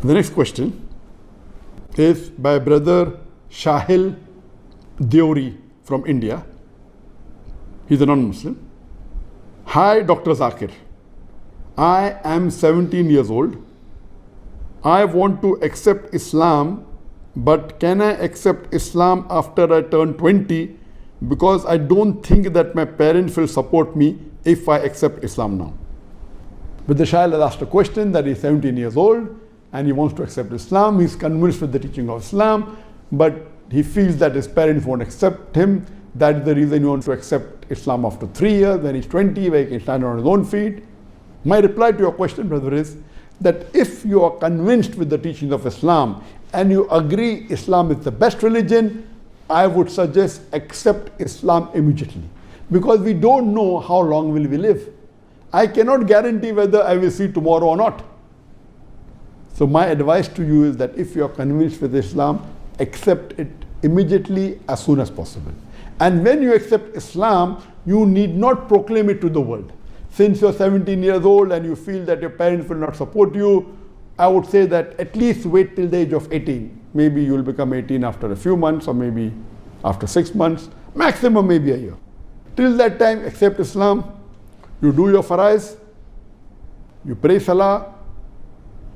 The next question is by brother Shahil Deori from India. He's a non-Muslim. Hi, Dr. Zakir. I am 17 years old. I want to accept Islam, but can I accept Islam after I turn 20? Because I don't think that my parents will support me if I accept Islam now. But the Shahil has asked a question that he's 17 years old and he wants to accept Islam. He's convinced with the teaching of Islam, but he feels that his parents won't accept him. That is the reason he wants to accept Islam after 3 years, when he's 20, where he can stand on his own feet. My reply to your question, brother, is that if you are convinced with the teachings of Islam and you agree Islam is the best religion, I would suggest accept Islam immediately. Because we don't know how long will we live. I cannot guarantee whether I will see tomorrow or not. So my advice to you is that if you are convinced with Islam, accept it immediately as soon as possible. And when you accept Islam, you need not proclaim it to the world. Since you're 17 years old and you feel that your parents will not support you, I would say that at least wait till the age of 18. Maybe you'll become 18 after a few months, or maybe after 6 months, maximum maybe a year. Till that time, accept Islam. You do your farais, you pray salah,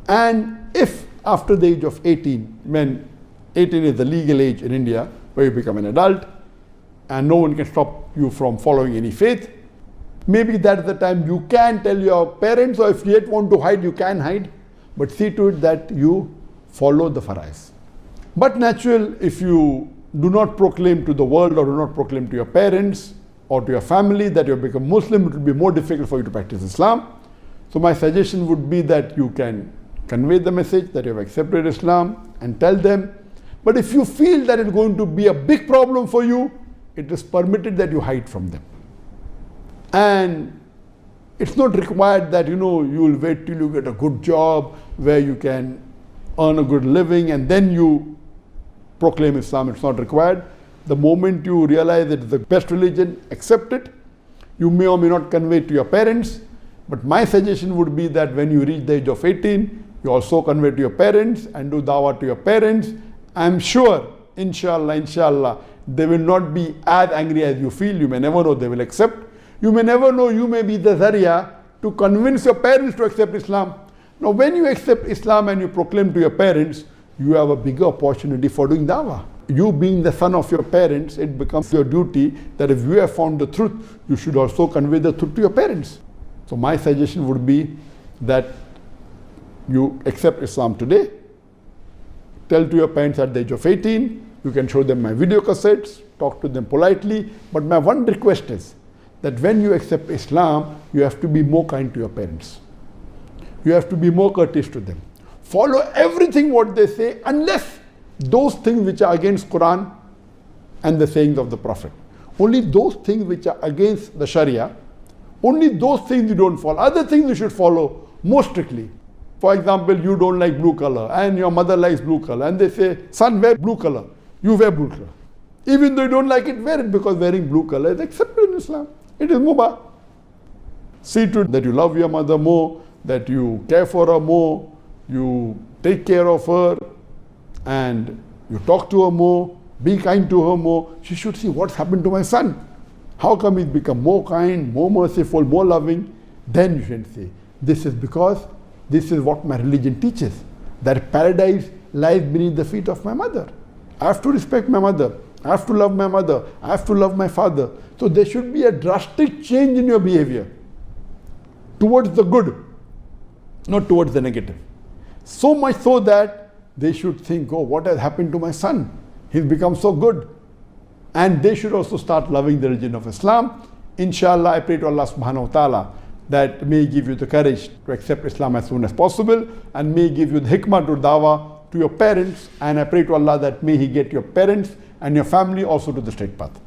and if after the age of 18, when 18 is the legal age in India, where you become an adult, and no one can stop you from following any faith, maybe that's the time you can tell your parents, or if you yet want to hide, you can hide, but see to it that you follow the farais. But natural, if you do not proclaim to the world or do not proclaim to your parents or to your family that you have become Muslim, it will be more difficult for you to practice Islam. So my suggestion would be that you can convey the message that you have accepted Islam and tell them. But if you feel that it's going to be a big problem for you, it is permitted that you hide from them. And it's not required that you will wait till you get a good job where you can earn a good living and then you proclaim Islam. It's not required. The moment you realize it's the best religion, accept it. You may or may not convey it to your parents, but my suggestion would be that when you reach the age of 18, you also convey to your parents and do dawah to your parents. I'm sure, inshallah, they will not be as angry as you feel. You may never know, they will accept. You may never know, you may be the Zariya to convince your parents to accept Islam. Now, when you accept Islam and you proclaim to your parents, you have a bigger opportunity for doing dawah. You being the son of your parents, it becomes your duty that if you have found the truth, you should also convey the truth to your parents. So my suggestion would be that you accept Islam today, tell to your parents at the age of 18, you can show them my video cassettes, talk to them politely, but my one request is that when you accept Islam, you have to be more kind to your parents. You have to be more courteous to them. Follow everything what they say, unless those things which are against Quran and the sayings of the Prophet. Only those things which are against the Sharia, only those things you don't follow. Other things you should follow more strictly. For example, you don't like blue color and your mother likes blue color and they say, son, wear blue color. You wear blue color. Even though you don't like it, wear it, because wearing blue color is accepted in Islam. It is mubah. See to it that you love your mother more, that you care for her more, you take care of her, and you talk to her more, be kind to her more. She should see what's happened to my son. How come he's become more kind, more merciful, more loving? Then you should say, this is because this is what my religion teaches, that paradise lies beneath the feet of my mother. I have to respect my mother. I have to love my mother. I have to love my father. So there should be a drastic change in your behavior towards the good, not towards the negative. So much so that they should think, oh, what has happened to my son? He's become so good. And they should also start loving the religion of Islam. Inshallah, I pray to Allah subhanahu wa ta'ala that may give you the courage to accept Islam as soon as possible, and may give you the hikmah to dawah to your parents. And I pray to Allah that may He get your parents and your family also to the straight path.